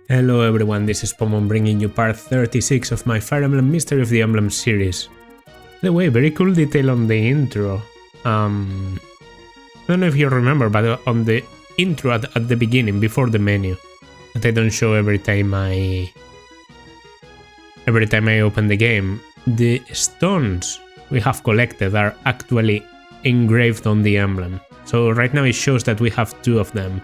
Hello everyone, this is Pomon bringing you part 36 of my Fire Emblem Mystery of the Emblem series. By the way, very cool detail on the intro. I don't know if you remember, but on the intro at the beginning, before the menu, that I don't show every time I open the game, the stones we have collected are actually engraved on the emblem. So right now it shows that we have two of them,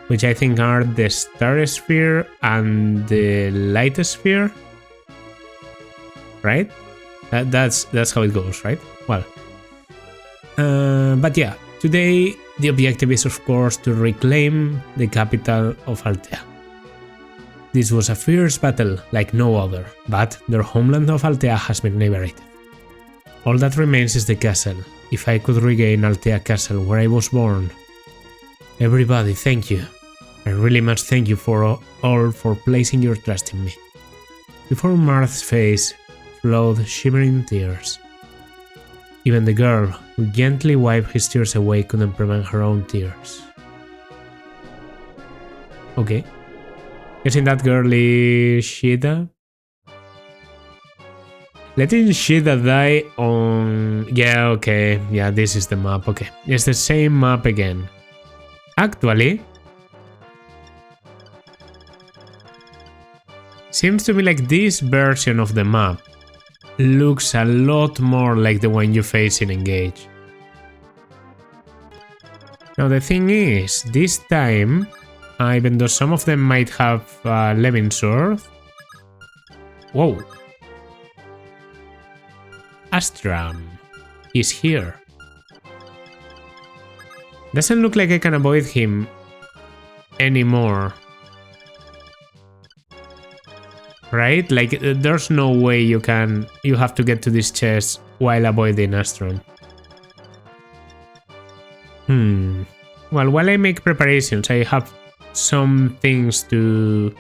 which I think are the Star Sphere and the Light Sphere, right? That's how it goes, right? Well, but yeah, today the objective is of course to reclaim the capital of Altea. This was a fierce battle like no other, but their homeland of Altea has been liberated. All that remains is the castle. If I could regain Altea Castle where I was born. Everybody, thank you. I really must thank you all for placing your trust in me. Before Marth's face flowed shimmering tears. Even the girl who gently wiped his tears away couldn't prevent her own tears. Okay. Isn't that girl is Shida? Letting Shida die on... Yeah, okay. Yeah, this is the map. Okay. It's the same map again. Actually... seems to me like this version of the map looks a lot more like the one you face in Engage. Now the thing is, this time, even though some of them might have Levin Sword... Whoa! Astram is here. Doesn't look like I can avoid him anymore. Right? Like, there's no way you have to get to this chest while avoiding Astron. Well, while I make preparations, I have some things to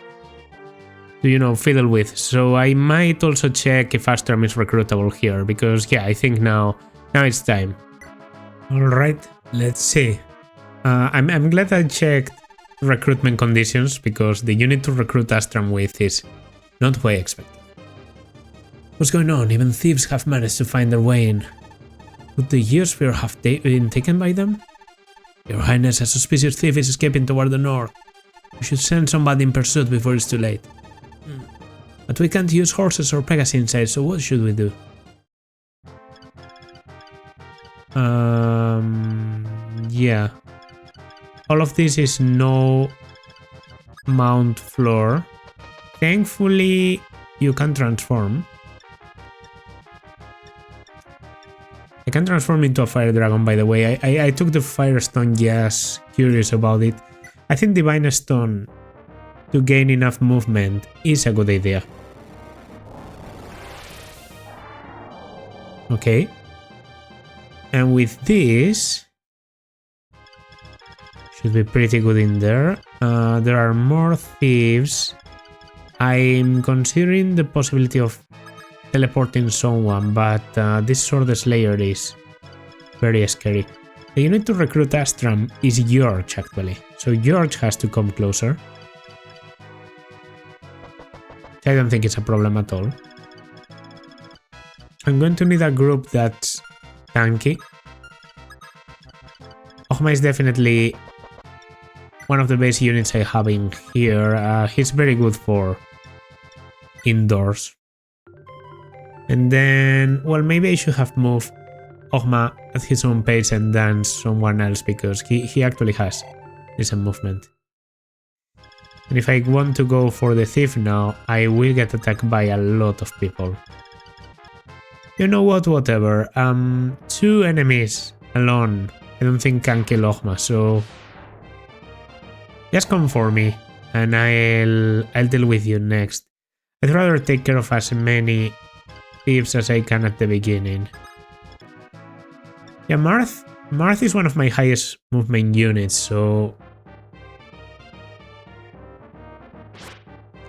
fiddle with. So I might also check if Astram is recruitable here, because yeah, I think now it's time. Alright, let's see. I'm glad I checked recruitment conditions, because the unit to recruit Astram with is not what I expected. What's going on? Even thieves have managed to find their way in. Could the Geosphere have been taken by them? Your Highness, a suspicious thief is escaping toward the north. We should send somebody in pursuit before it's too late. But we can't use horses or Pegasus inside, so what should we do? Yeah. All of this is no mount floor. Thankfully, you can transform. I can transform into a fire dragon, by the way. I took the firestone, just curious about it. I think Divine Stone, to gain enough movement, is a good idea. Okay. And with this, should be pretty good in there. There are more thieves. I'm considering the possibility of teleporting someone, but this Sword Slayer is very scary. The unit to recruit Astram is George, actually, so George has to come closer. I don't think it's a problem at all. I'm going to need a group that's tanky. Ohma is definitely one of the base units I have in here. He's very good for indoors. And then, well, maybe I should have moved Ohma at his own pace and then someone else, because he actually has decent movement. And if I want to go for the thief now, I will get attacked by a lot of people. You know what, whatever. 2 enemies alone I don't think can kill Ohma, so just come for me and I'll deal with you next. I'd rather take care of as many thieves as I can at the beginning. Yeah, Marth is one of my highest movement units, so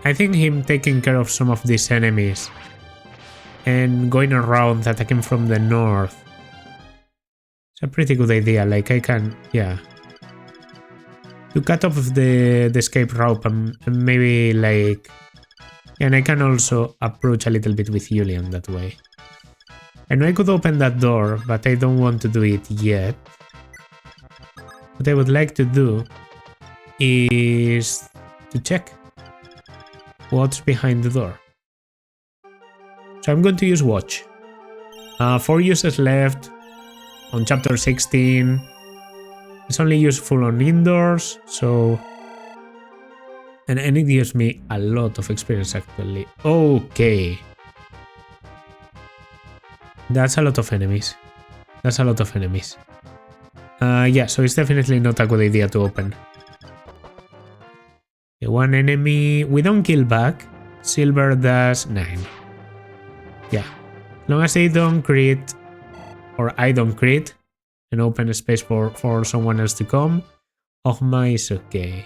I think him taking care of some of these enemies and going around attacking from the north, it's a pretty good idea. Like, I can, yeah. to cut off the escape route and maybe like... And I can also approach a little bit with Julian that way. I know I could open that door, but I don't want to do it yet. What I would like to do is to check what's behind the door. So I'm going to use watch. 4 uses left on chapter 16. It's only useful on indoors, so... And it gives me a lot of experience actually. Okay. That's a lot of enemies. That's a lot of enemies. Yeah, so it's definitely not a good idea to open. Okay, one enemy. We don't kill back. Silver does 9. Yeah. As long as they don't crit, or I don't crit, and open a space for someone else to come, Ogma is okay.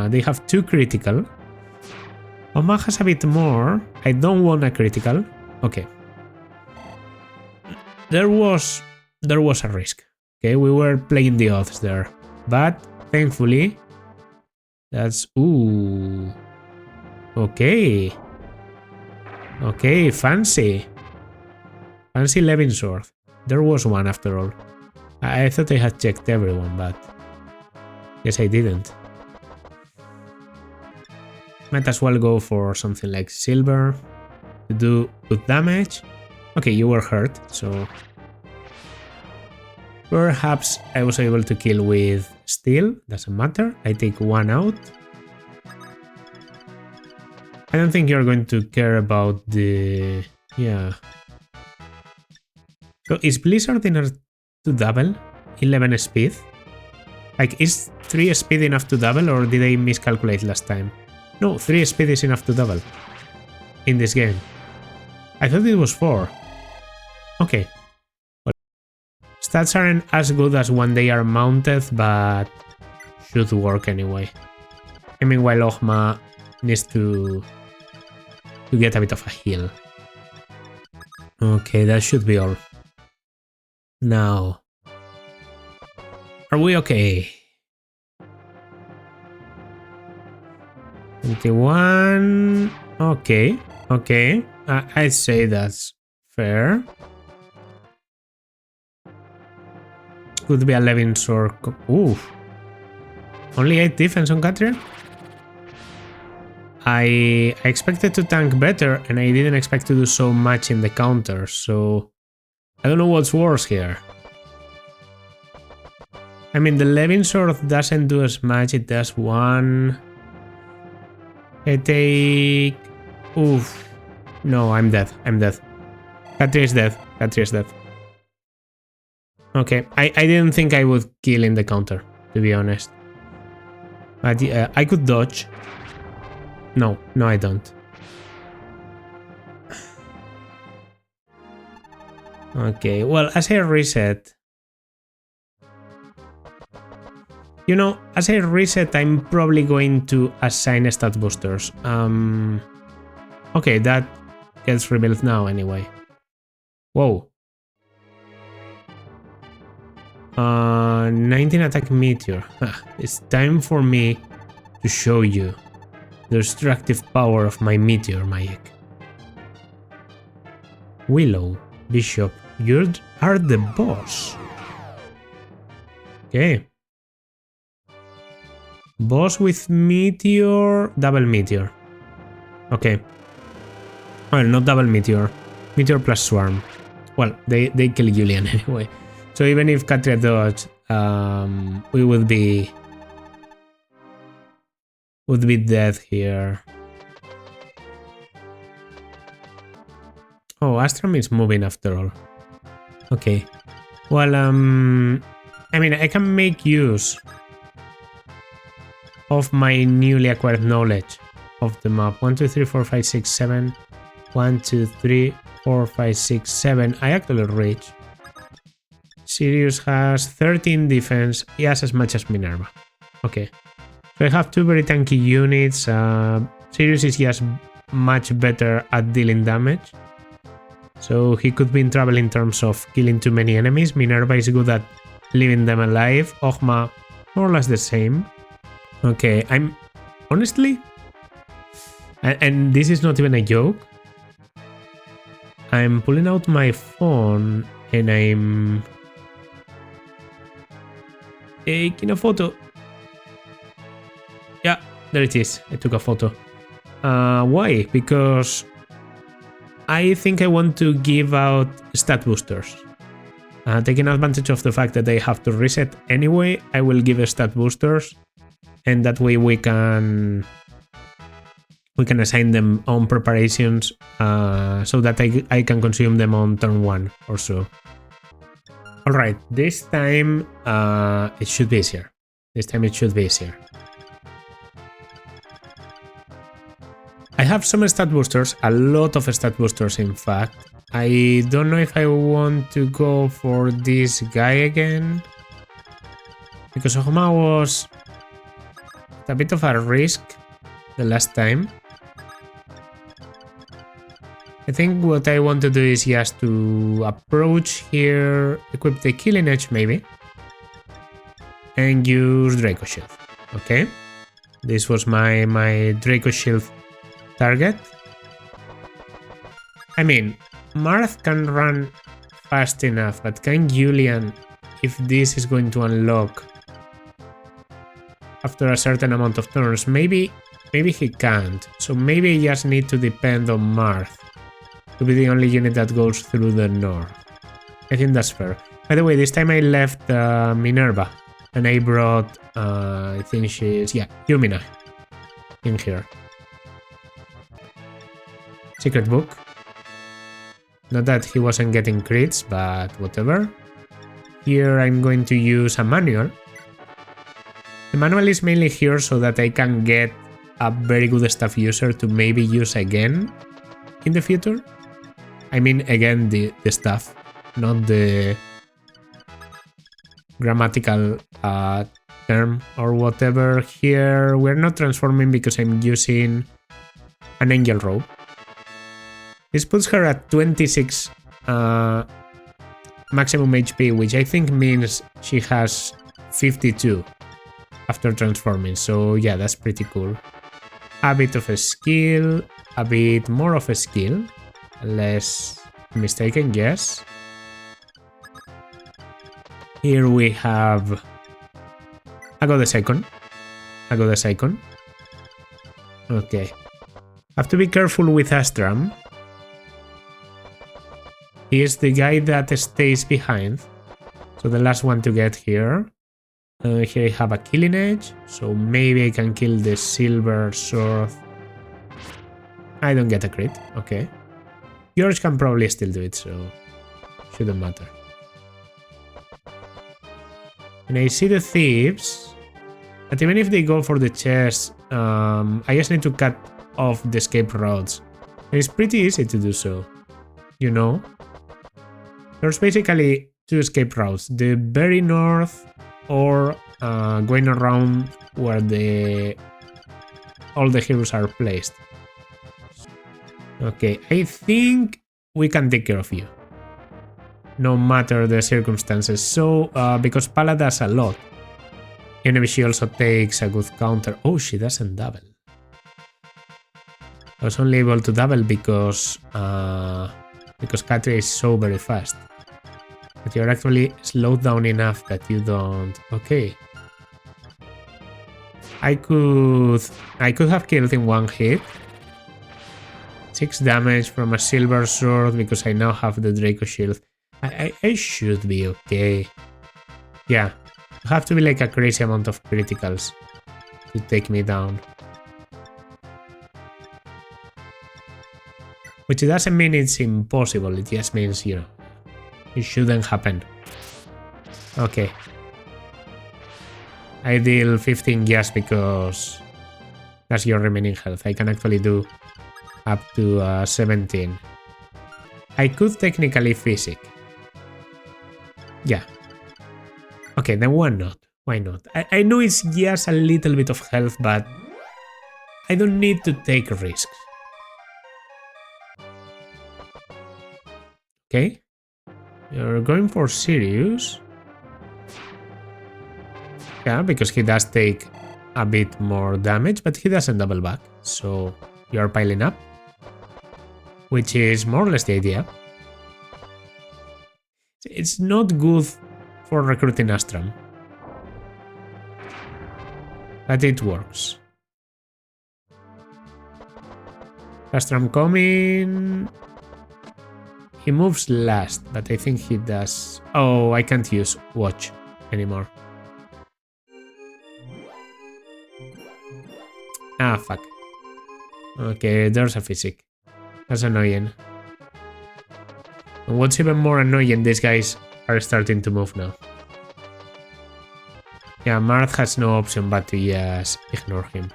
They have 2 critical. Ogma has a bit more. I don't want a critical. Okay. There was a risk. Okay, we were playing the odds there. But thankfully, that's... Ooh. Okay. Okay, fancy. Fancy Levin sword. There was one after all. I thought I had checked everyone, but... Guess I didn't. Might as well go for something like silver to do good damage. Okay, you were hurt, so... Perhaps I was able to kill with steel, doesn't matter. I take 1 out. I don't think you're going to care about the... Yeah. So is Blizzard enough to double 11 speed? Like, is 3 speed enough to double, or did I miscalculate last time? No, 3 speed is enough to double in this game. I thought it was 4. Okay. Well, stats aren't as good as when they are mounted, but should work anyway. I mean, while Ogma needs to get a bit of a heal. Okay, that should be all. Now, are we okay? 21. Okay, okay. I'd say that's fair. Could be a Levin sword. Ooh. Only 8 defense on Catria? I expected to tank better, and I didn't expect to do so much in the counter, so... I don't know what's worse here. I mean, the Levin sword doesn't do as much, it does 1... I take... Oof. No, I'm dead. I'm dead. Catria is dead. Catria is dead. Okay, I didn't think I would kill in the counter, to be honest. But I could dodge. No, no I don't. Okay, well, as I reset... You know, as I reset, I'm probably going to assign stat boosters. Okay, that gets rebuilt now anyway. Whoa. 19 attack meteor. It's time for me to show you the destructive power of my meteor magic. Willow, Bishop, you are the boss. Okay. Boss with meteor, double meteor. Okay. Well, not double meteor. Meteor plus swarm. Well, they kill Julian anyway. So even if Catria dodged, we would be dead here. Oh, Astram is moving after all. Okay. Well, I mean, I can make use of my newly acquired knowledge of the map. 1, 2, 3, 4, 5, 6, 7. 1, 2, 3, 4, 5, 6, 7. I actually reach. Sirius has 13 defense. He has as much as Minerva. Okay. So I have 2 very tanky units. Sirius is just much better at dealing damage. So he could be in trouble in terms of killing too many enemies. Minerva is good at leaving them alive. Ogma, more or less the same. Okay, I'm honestly, and this is not even a joke, I'm pulling out my phone and I'm taking a photo. Yeah, there it is. I took a photo. Why? Because I think I want to give out stat boosters. Taking advantage of the fact that I have to reset anyway, I will give stat boosters, and that way we can assign them on preparations so that I can consume them on turn 1 or so. Alright, this time it should be easier. This time it should be easier. I have some stat boosters, a lot of stat boosters in fact. I don't know if I want to go for this guy again, because Ohma was a bit of a risk the last time. I think what I want to do is just to approach here, equip the Killing Edge maybe, and use Draco Shield. Okay, this was my Draco Shield target. I mean, Marth can run fast enough, but can Julian, if this is going to unlock after a certain amount of turns, maybe he can't. So maybe I just need to depend on Marth to be the only unit that goes through the north. I think that's fair. By the way, this time I left Minerva and I brought, I think she's, yeah, Yumina in here. Secret book. Not that he wasn't getting crits, but whatever. Here I'm going to use a manual. The manual is mainly here so that I can get a very good staff user to maybe use again in the future. I mean, again, the stuff, not the grammatical term or whatever. Here, we're not transforming because I'm using an angel robe. This puts her at 26 maximum HP, which I think means she has 52 after transforming. So yeah, that's pretty cool. A bit of a skill, a bit more of a skill. Unless I'm mistaken, yes. Here we have a goddess icon. A goddess icon. Okay. Have to be careful with Astram. He is the guy that stays behind. So the last one to get here. Here I have a Killing Edge. So maybe I can kill the silver sword. I don't get a crit. Okay. Yours can probably still do it, so shouldn't matter. And I see the thieves. But even if they go for the chest, I just need to cut off the escape routes. And it's pretty easy to do so. You know? There's basically two escape routes. The very north or going around where all the heroes are placed. Okay, I think we can take care of you. No matter the circumstances. So, because Pala does a lot. And maybe she also takes a good counter. Oh, she doesn't double. I was only able to double because Katria is so very fast. But you're actually slowed down enough that you don't... Okay. I could have killed in one hit. 6 damage from a silver sword because I now have the Draco Shield. I should be okay. Yeah. You have to be like a crazy amount of criticals to take me down. Which doesn't mean it's impossible, it just means, you know, it shouldn't happen. Okay. I deal 15 just because that's your remaining health. I can actually do up to 17. I could technically physic. Yeah. Okay, then why not? Why not? I know it's just a little bit of health, but I don't need to take risks. Okay. You're going for Sirius. Yeah, because he does take a bit more damage, but he doesn't double back. So you are piling up, which is more or less the idea. It's not good for recruiting Astram, but it works. Astram coming. He moves last, but I think he does. Oh, I can't use watch anymore. Ah, fuck. Okay, there's a physic. That's annoying. And what's even more annoying, these guys are starting to move now. Yeah, Marth has no option but to just ignore him.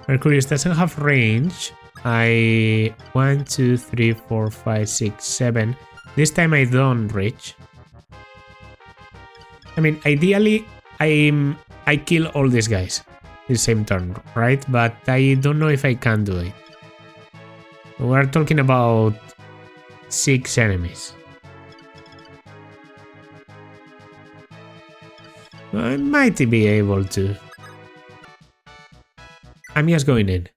Mercurius doesn't have range. 1, 2, 3, 4, 5, 6, 7. This time I don't reach. I mean, ideally, I kill all these guys the same turn, right? But I don't know if I can do it. We're talking about 6 enemies. I might be able to. I'm just going in.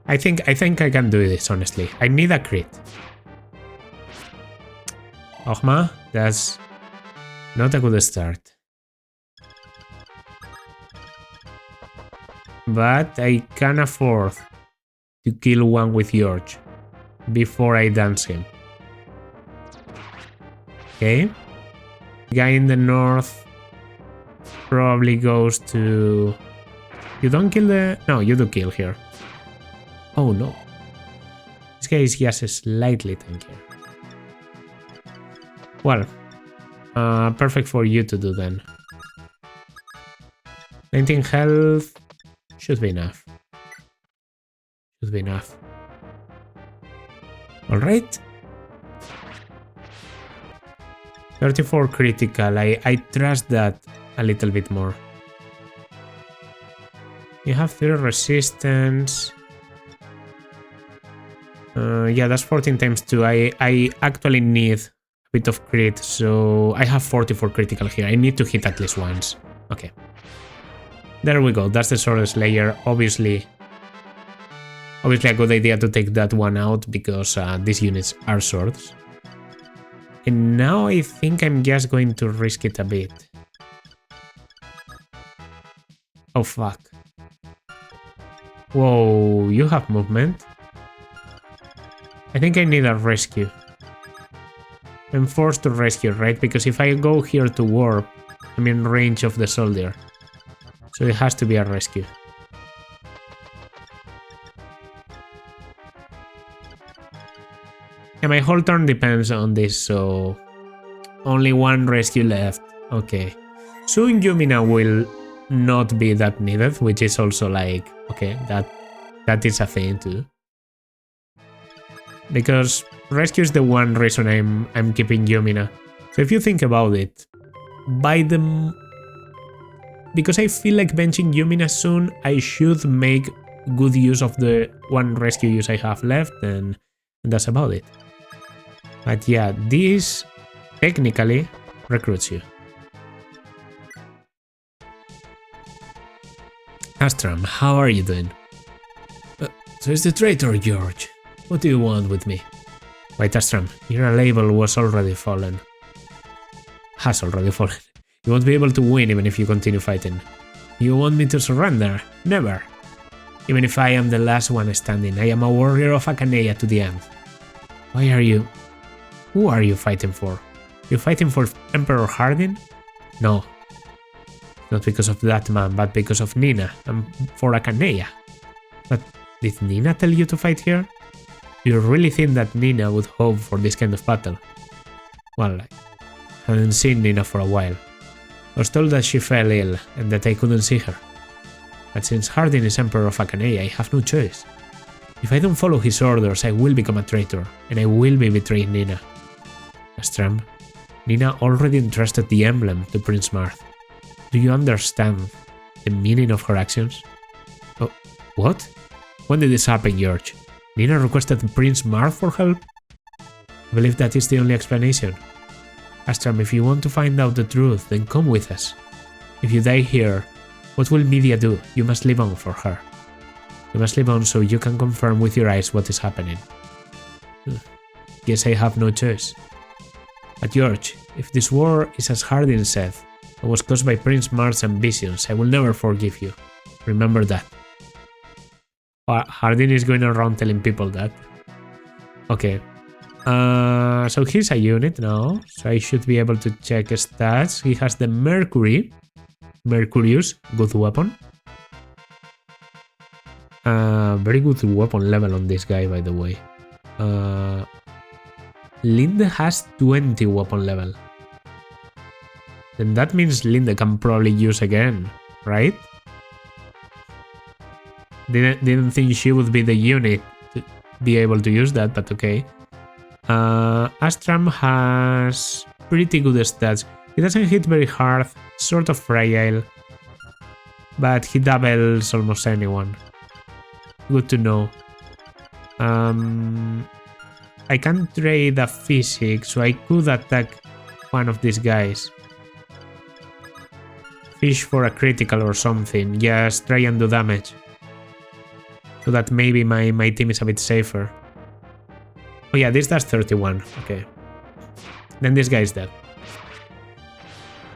I think I can do this, honestly. I need a crit. Ogma, that's not a good start. But I can afford to kill one with George before I dance him. Okay. The guy in the north probably goes to... You don't kill the... No, you do kill here. Oh no. This guy is just slightly tankier. Well, perfect for you to do then. 19 health should be enough. Alright. 34 critical. I trust that a little bit more. You have 3 resistance. Yeah, that's 14 times 2. I actually need a bit of crit, so I have 44 critical here. I need to hit at least once. Okay. There we go. That's the Sword Slayer. Obviously a good idea to take that one out because these units are swords. And now I think I'm just going to risk it a bit. Oh fuck. Whoa, you have movement. I think I need a rescue. I'm forced to rescue, right? Because if I go here to warp, I'm in range of the soldier. So it has to be a rescue. Yeah, my whole turn depends on this, so... Only one rescue left. Okay. Soon Yumina will not be that needed, which is also like... Okay, that is a thing too. Because rescue is the one reason I'm keeping Yumina. So if you think about it, because I feel like benching Yumina soon, I should make good use of the one rescue use I have left, and that's about it. But yeah, this technically recruits you. Astram, how are you doing? So it's the traitor, George. What do you want with me? Wait, Astram, your label was already fallen. Has already fallen. You won't be able to win even if you continue fighting. You want me to surrender? Never. Even if I am the last one standing, I am a warrior of Akanea to the end. Why are you... Who are you fighting for? You fighting for Emperor Hardin? No. Not because of that man, but because of Nina and for Akanea. But did Nina tell you to fight here? You really think that Nina would hope for this kind of battle? Well, I hadn't seen Nina for a while. I was told that she fell ill and that I couldn't see her. But since Hardin is Emperor of Akanea, I have no choice. If I don't follow his orders, I will become a traitor, and I will be betraying Nina. Astram, Nina already entrusted the emblem to Prince Marth. Do you understand the meaning of her actions? Oh, what? When did this happen, George? Nina requested Prince Marth for help? I believe that is the only explanation. Astram, if you want to find out the truth, then come with us. If you die here, what will Media do? You must live on for her. You must live on so you can confirm with your eyes what is happening. Guess I have no choice. But George, if this war is as Hardin said, and was caused by Prince Mart's ambitions, I will never forgive you. Remember that. Hardin is going around telling people that. Okay. So he's a unit now, so I should be able to check stats. He has the Mercury. Mercurius, good weapon. Very good weapon level on this guy, by the way. Linde has 20 weapon level. Then that means Linde can probably use again, right? Didn't think she would be the unit to be able to use that, but okay. Astram has pretty good stats. He doesn't hit very hard, sort of fragile, but he doubles almost anyone. Good to know. I can't trade a physics, so I could attack one of these guys. Fish for a critical or something, just try and do damage. So that maybe my team is a bit safer. Oh yeah, this does 31, okay. Then this guy is dead.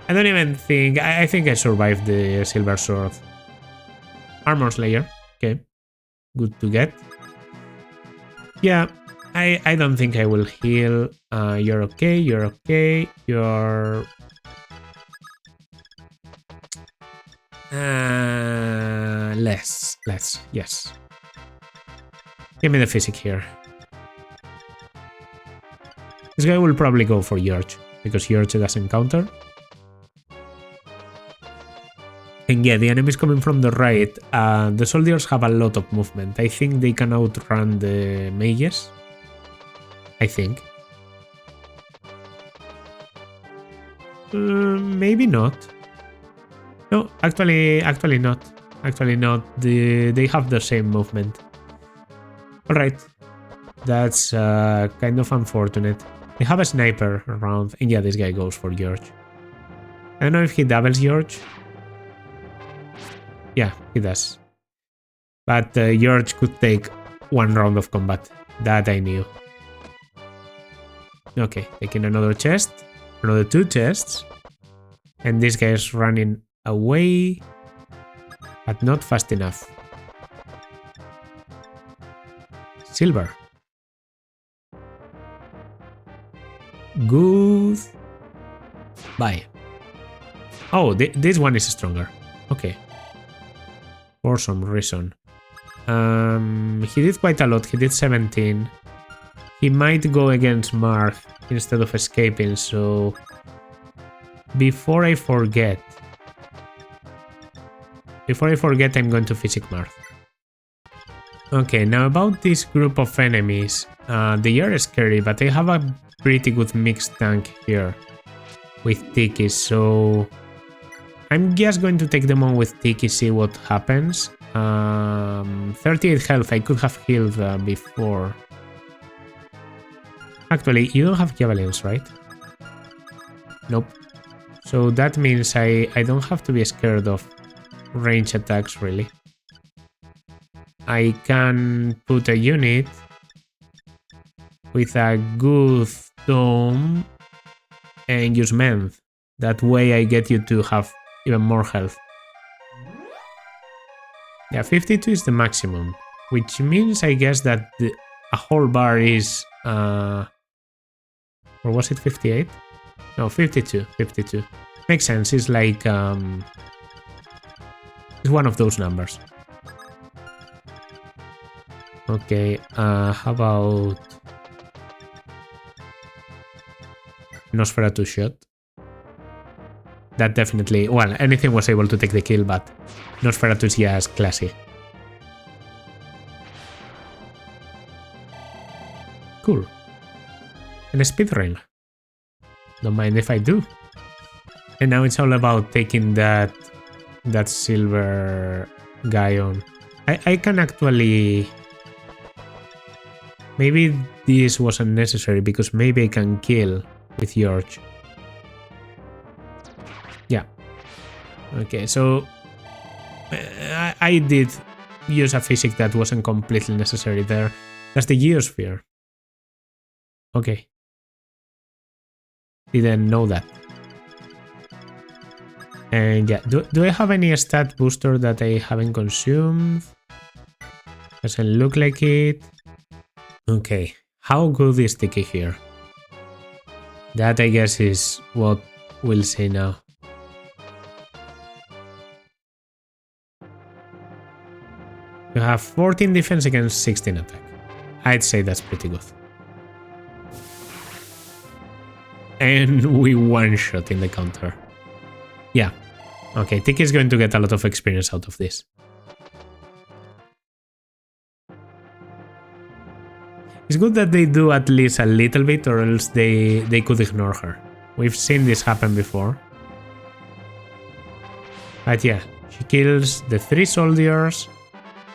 I don't even think... I think I survived the Silver Sword. Armor Slayer. Okay. Good to get. Yeah, I don't think I will heal. You're okay, you're okay. You're... less, yes. Give me the physic here. This guy will probably go for George, because George doesn't counter. And yeah, the enemies coming from the right, the soldiers have a lot of movement. I think they can outrun the mages. I think. Maybe not. No, actually not. Actually not. They have the same movement. Alright. That's kind of unfortunate. They have a sniper around. And yeah, this guy goes for George. I don't know if he doubles George. Yeah, he does. But George could take one round of combat. That I knew. Okay, taking another chest. Another 2 chests. And this guy is running away. But not fast enough. Silver. Good. Bye. Oh, this one is stronger. Okay. For some reason. He did quite a lot. He did 17. He might go against Marth instead of escaping, so... Before I forget, I'm going to physic Marth. Okay, now about this group of enemies. They are scary, but I have a pretty good mixed tank here with Tiki, so I'm just going to take them on with Tiki, see what happens. 38 health, I could have healed before. Actually, you don't have javelins, right? Nope. So that means I don't have to be scared of range attacks, really. I can put a unit with a good dome and use Menth. That way I get you to have even more health. Yeah, 52 is the maximum, which means I guess that a whole bar is... or was it 58? No, 52. 52. Makes sense, it's like... it's one of those numbers. Okay, how about... Nosferatu shot? That definitely... Well, anything was able to take the kill, but Nosferatu is just classy. Cool. And a speed ring. Don't mind if I do. And now it's all about taking that silver guy on. I can actually... Maybe this wasn't necessary because maybe I can kill with George. Yeah. Okay, so I did use a physic that wasn't completely necessary there. That's the Geosphere. Okay. Didn't know that. And yeah, do I have any stat booster that I haven't consumed? Doesn't look like it. Okay, how good is Tiki here? That I guess is what we'll see now. You have 14 defense against 16 attack. I'd say that's pretty good. And we one-shot in the counter. Yeah. Okay, Tiki is going to get a lot of experience out of this. It's good that they do at least a little bit, or else they could ignore her. We've seen this happen before. But yeah, she kills the 3 soldiers,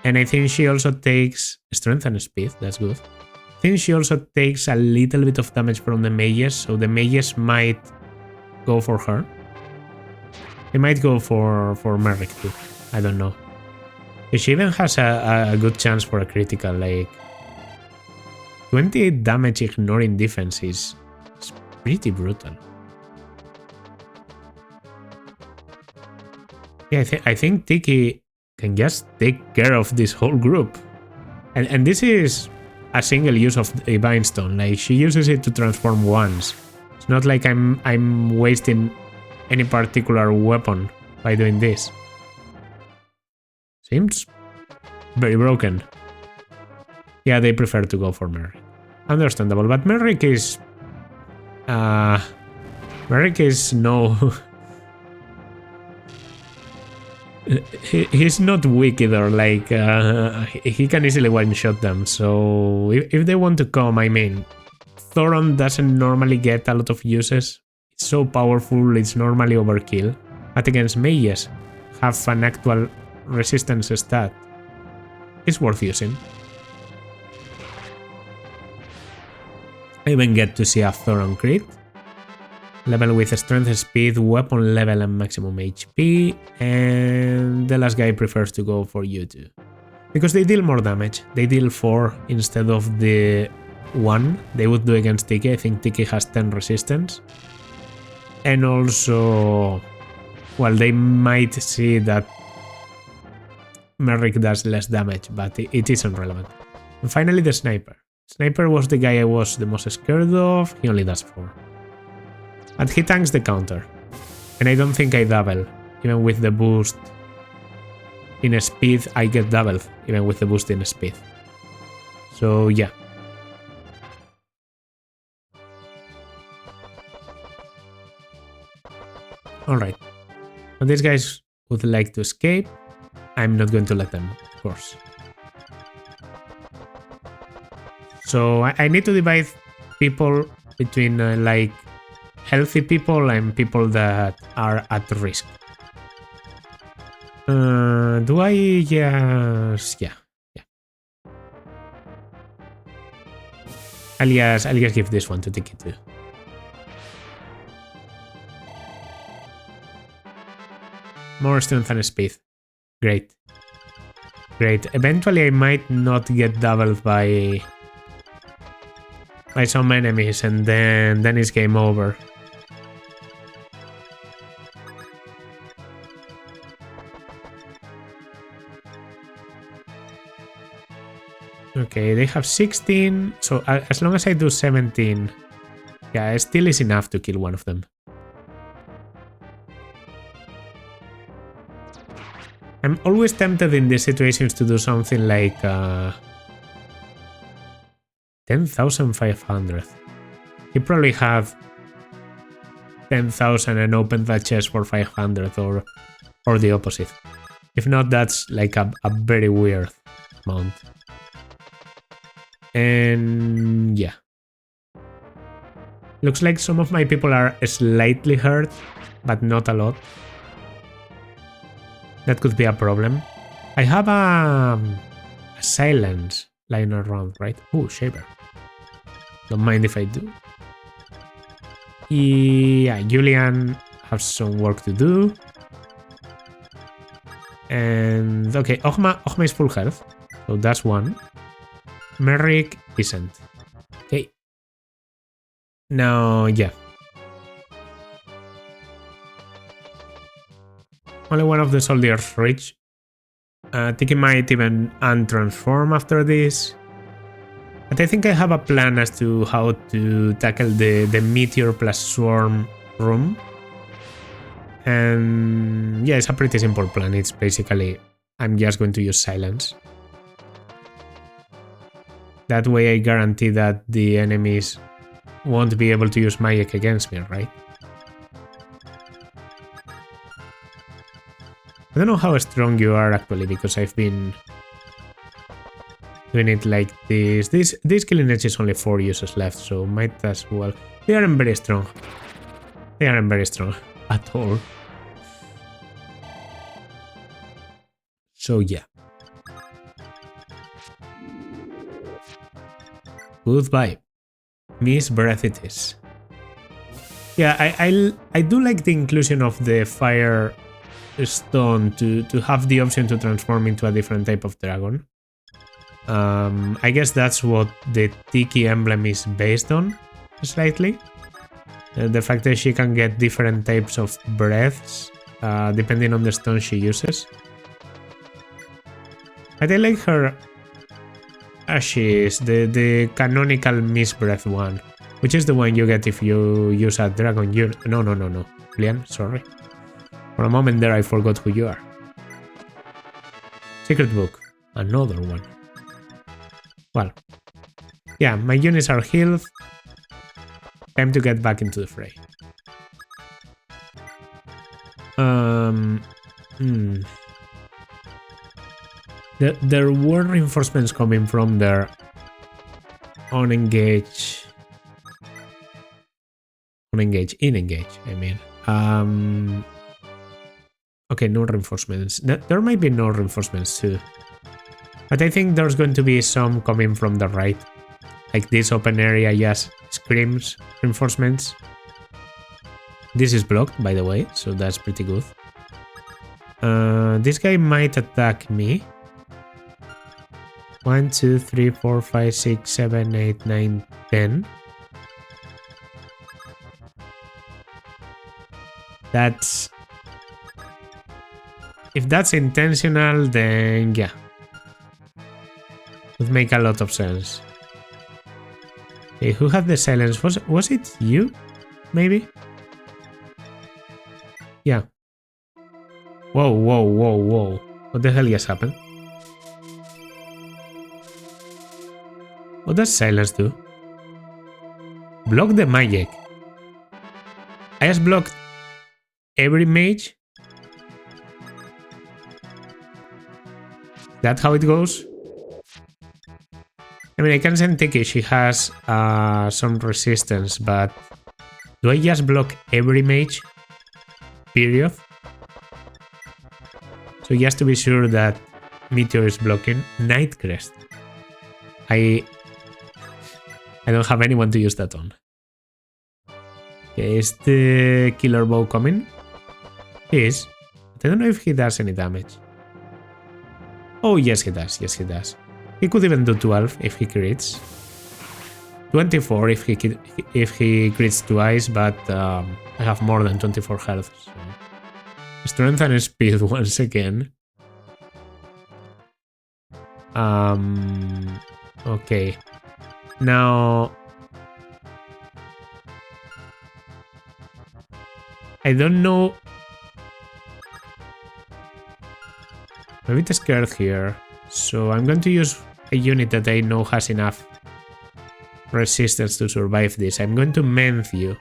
and I think she also takes strength and speed, that's good. I think she also takes a little bit of damage from the mages, so the mages might go for her. They might go for Merrick too, I don't know. She even has a good chance for a critical, like 28 damage ignoring defense is pretty brutal. Yeah, I think Tiki can just take care of this whole group. And this is a single use of Divine Stone. Like, she uses it to transform once. It's not like I'm wasting any particular weapon by doing this. Seems very broken. Yeah, they prefer to go for Merrick. Understandable, but Merrick is... Merrick is no... He's not weak either, like, he can easily one-shot them, so if they want to come, I mean, Thoron doesn't normally get a lot of uses. It's so powerful, it's normally overkill, but against mages, have an actual resistance stat. It's worth using. I even get to see a Thoron crit. Level with strength, speed, weapon level, and maximum HP. And the last guy prefers to go for you too. Because they deal more damage. They deal 4 instead of the 1 they would do against Tiki. I think Tiki has 10 resistance. And also, well, they might see that Merrick does less damage, but it isn't relevant. And finally, the Sniper. Sniper was the guy I was the most scared of. He only does 4. But he tanks the counter. And I don't think I double. Even with the boost in speed, I get doubled. Even with the boost in speed. So yeah. Alright. When these guys would like to escape, I'm not going to let them, of course. So I need to divide people between like healthy people and people that are at risk. Do I just... Yeah. I'll just give this one to Tiki too. More strength and speed. Great. Eventually I might not get doubled by some enemies, and then it's game over. Okay, they have 16, so as long as I do 17, yeah, it still is enough to kill one of them. I'm always tempted in these situations to do something like 10,500. He probably have 10,000 and opened that chest for 500, or the opposite. If not, that's like a very weird amount. And yeah. Looks like some of my people are slightly hurt, but not a lot. That could be a problem. I have a silence lying around, right? Oh, Shaper. Don't mind if I do. Yeah, Julian has some work to do. And okay, Ogma is full health, so that's one. Merrick isn't. Okay. Now, yeah. Only one of the soldiers reach. Tiki might even untransform after this. But I think I have a plan as to how to tackle the meteor plus swarm room. And yeah, it's a pretty simple plan. It's basically, I'm just going to use silence. That way I guarantee that the enemies won't be able to use magic against me, right? I don't know how strong you are actually, because I've been doing it like this. This killing edge is only 4 uses left, so might as well. They aren't very strong. They aren't very strong at all. So yeah. Goodbye. Miss Breath it is. Yeah, I do like the inclusion of the fire stone to have the option to transform into a different type of dragon. I guess that's what the Tiki emblem is based on, slightly. The fact that she can get different types of breaths depending on the stone she uses. But I like her as she is, the canonical Miss Breath one, which is the one you get if you use a dragon. No, Lian, sorry. For a moment there I forgot who you are. Secret book, another one. Well, yeah, my units are healed. Time to get back into the fray. There were reinforcements coming from their in-engage, I mean. Okay, no reinforcements. There might be no reinforcements too. But I think there's going to be some coming from the right. Like this open area just screams reinforcements. This is blocked, by the way, so that's pretty good. This guy might attack me. 1, 2, 3, 4, 5, 6, 7, 8, 9, 10. That's... If that's intentional, then yeah. Would make a lot of sense. Okay, who had the silence? Was it you? Maybe? Yeah. Whoa. What the hell just happened? What does silence do? Block the magic. I just blocked every mage. That's how it goes? I mean, I can send Tiki, she has some resistance, but do I just block every mage? Period. So just to be sure that Meteor is blocking. Nightcrest. I don't have anyone to use that on. Okay, is the killer bow coming? He is. But I don't know if he does any damage. Oh, yes he does. Yes he does. He could even do 12 if he crits. 24 if he crits twice, but I have more than 24 health. So. Strength and speed once again. Okay. Now... I don't know... I'm a bit scared here. So I'm going to use a unit that I know has enough resistance to survive this. I'm going to Menth you.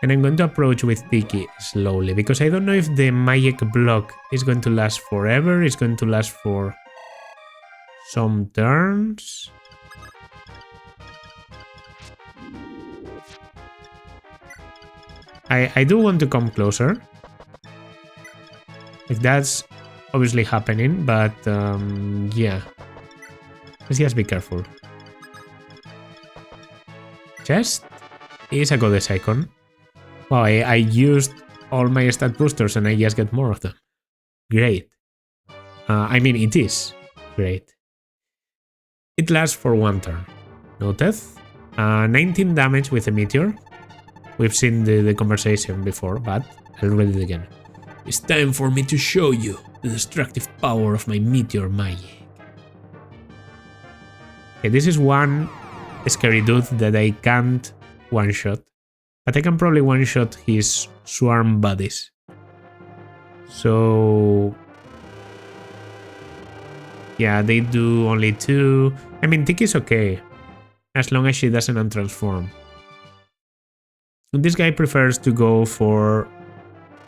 And I'm going to approach with Tiki slowly. Because I don't know if the magic block is going to last forever. It's going to last for some turns. I do want to come closer. Like that's obviously happening, but yeah. Let's just be careful. Chest is a goddess icon. Wow, I used all my stat boosters and I just get more of them. Great. I mean, it is great. It lasts for 1 turn. Noted. 19 damage with a meteor. We've seen the conversation before, but I'll read it again. It's time for me to show you the destructive power of my meteor magic. Okay, this is one scary dude that I can't one-shot, but I can probably one-shot his swarm buddies. So yeah, they do only 2. I mean, Tiki's okay, as long as she doesn't untransform. This guy prefers to go for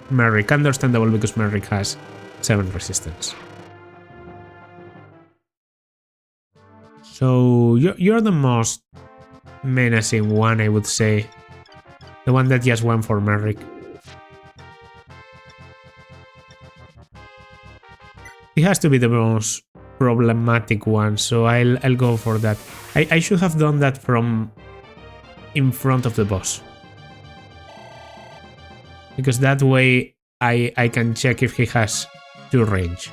Merrick. Understandable, because Merrick has 7 resistance. So you're the most menacing one, I would say. The one that just went for Merrick. He has to be the most problematic one, so I'll go for that. I should have done that from in front of the boss, because that way I can check if he has 2 range.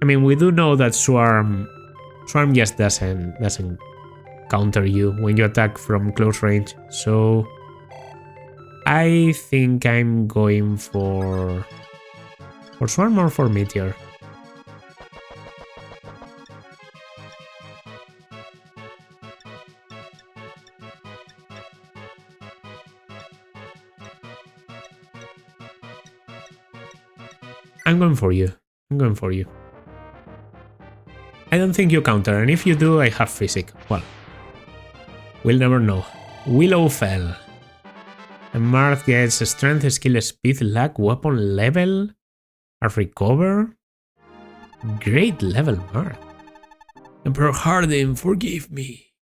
I mean, we do know that Swarm just doesn't counter you when you attack from close range, so I think I'm going for Swarm or for Meteor. I'm going for you. I'm going for you. I don't think you counter, and if you do, I have physic. Well, we'll never know. Willow fell. And Marth gets a strength, skill, speed, luck, weapon level, a recover. Great level, Marth. Emperor Hardin, forgive me.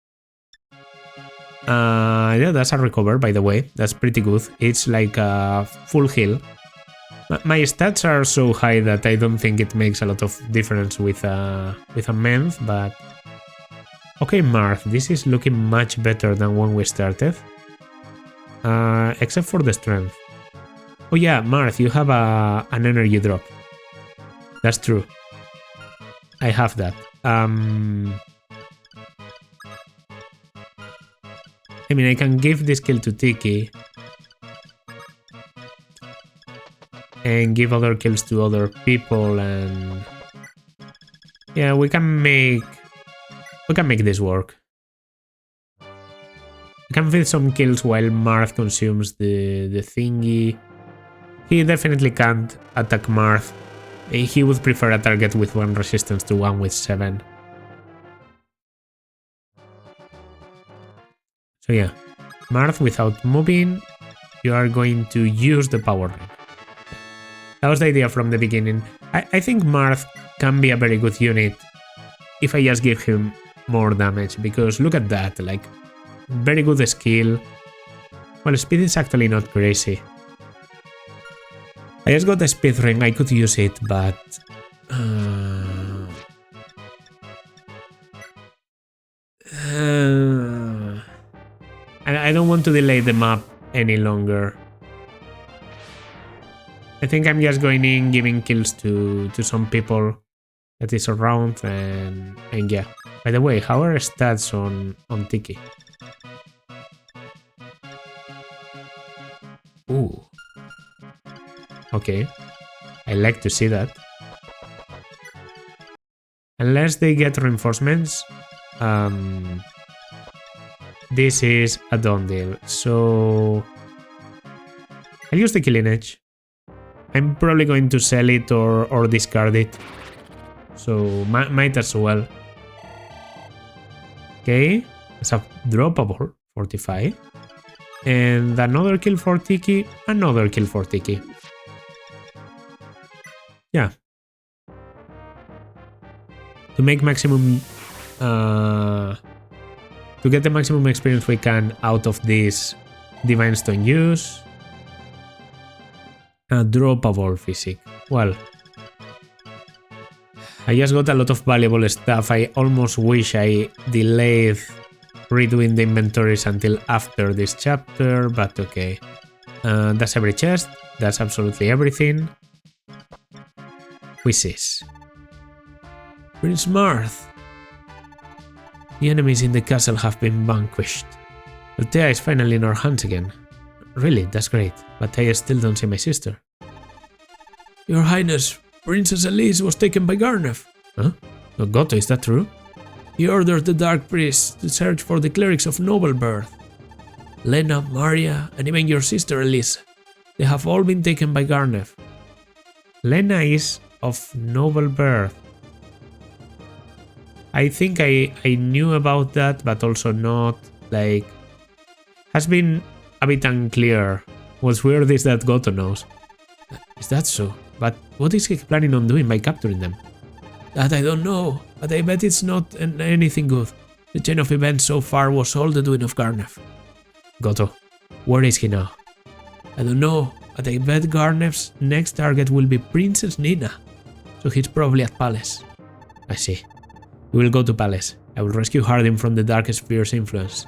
Yeah, that's a recover, by the way. That's pretty good. It's like a full heal. My stats are so high that I don't think it makes a lot of difference with a Menth, but okay, Marth, this is looking much better than when we started, except for the strength. Oh yeah, Marth, you have an energy drop. That's true. I have that. I mean, I can give this kill to Tiki and give other kills to other people, and yeah, we can make this work. I can fit some kills while Marth consumes the thingy. He definitely can't attack Marth. He would prefer a target with 1 resistance to one with 7. So yeah, Marth, without moving, you are going to use the power ring. That was the idea from the beginning. I think Marth can be a very good unit if I just give him more damage, because look at that, like, very good skill. Well, speed is actually not crazy. I just got a speed ring, I could use it, but I don't want to delay the map any longer. I think I'm just going in, giving kills to some people that is around, and yeah. By the way, how are stats on Tiki? Ooh. Okay. I like to see that. Unless they get reinforcements, this is a done deal. So I'll use the Killing Edge. I'm probably going to sell it or discard it, so might as well. Okay, it's a droppable 45. And another kill for Tiki, another kill for Tiki. Yeah. To make maximum... to get the maximum experience we can out of this Divine Stone use. A droppable physic. Well, I just got a lot of valuable stuff. I almost wish I delayed redoing the inventories until after this chapter, but okay. That's every chest. That's absolutely everything. Wishes. Prince Marth. The enemies in the castle have been vanquished. Altea is finally in our hands again. Really, that's great, but I still don't see my sister. Your Highness, Princess Elise was taken by Garneth. Huh? Oh, Goto, is that true? He ordered the Dark Priests to search for the clerics of noble birth. Lena, Maria, and even your sister Elise. They have all been taken by Garneth. Lena is of noble birth. I think I knew about that, but also not, like... Has been a bit unclear. What's weird is that Goto knows. Is that so? But what is he planning on doing by capturing them? That I don't know, but I bet it's not anything good. The chain of events so far was all the doing of Garneth. Goto, where is he now? I don't know, but I bet Garneth's next target will be Princess Nina. So he's probably at Palace. I see. We will go to Palace. I will rescue Hardin from the Dark Sphere's influence.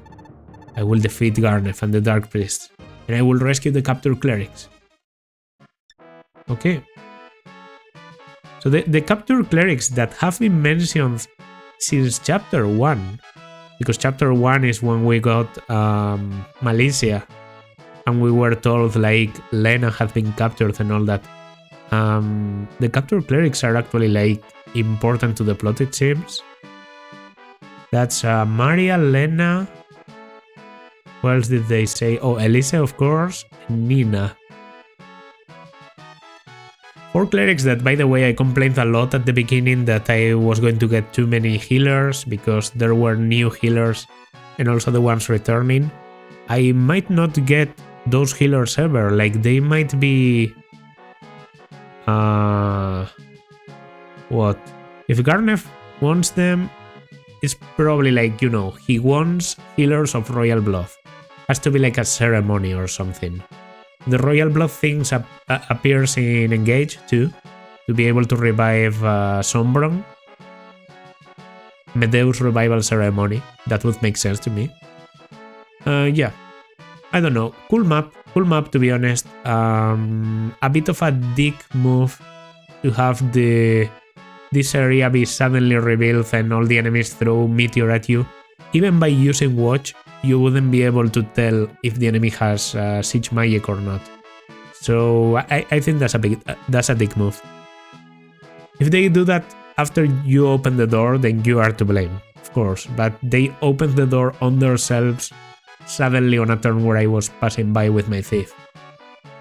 I will defeat Garneth and the Dark Priests. And I will rescue the captured clerics. Okay. So the captured clerics that have been mentioned since chapter 1, because chapter 1 is when we got Malicia, and we were told like Lena had been captured and all that. The captured clerics are actually like important to the plot, it seems. That's Maria, Lena. What else did they say? Oh, Elise, of course, and Nina. 4 clerics that, by the way, I complained a lot at the beginning that I was going to get too many healers because there were new healers and also the ones returning. I might not get those healers ever, like they might be... What? If Garneth wants them, it's probably like, you know, he wants healers of Royal Blood. Has to be like a ceremony or something. The Royal Blood things appears in Engage too, to be able to revive Sombron. Medeus Revival Ceremony, that would make sense to me. Yeah, I don't know, cool map to be honest. A bit of a dick move to have this area be suddenly revealed and all the enemies throw meteor at you. Even by using Watch, you wouldn't be able to tell if the enemy has siege magic or not. So I think that's a dick move. If they do that after you open the door, then you are to blame, of course. But they opened the door on themselves suddenly on a turn where I was passing by with my thief.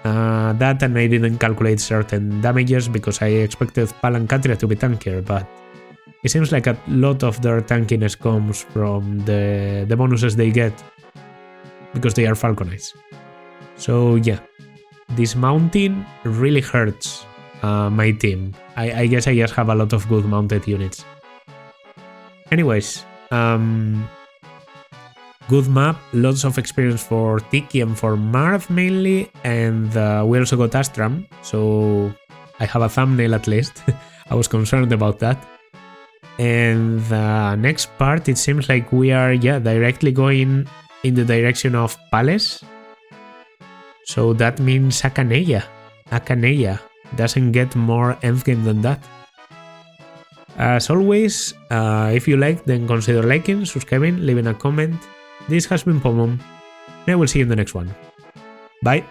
That and I didn't calculate certain damages because I expected Pal and Katria to be tankier, but it seems like a lot of their tankiness comes from the bonuses they get because they are Falconized. So yeah, this mountain really hurts my team. I guess I just have a lot of good mounted units. Anyways, good map, lots of experience for Tiki and for Marth mainly, and we also got Astram, so I have a thumbnail at least. I was concerned about that. And the next part, it seems like we are directly going in the direction of Palace. So that means Akaneya. Akaneya doesn't get more endgame than that. As always, if you like, then consider liking, subscribing, leaving a comment. This has been Pomum, and I will see you in the next one. Bye!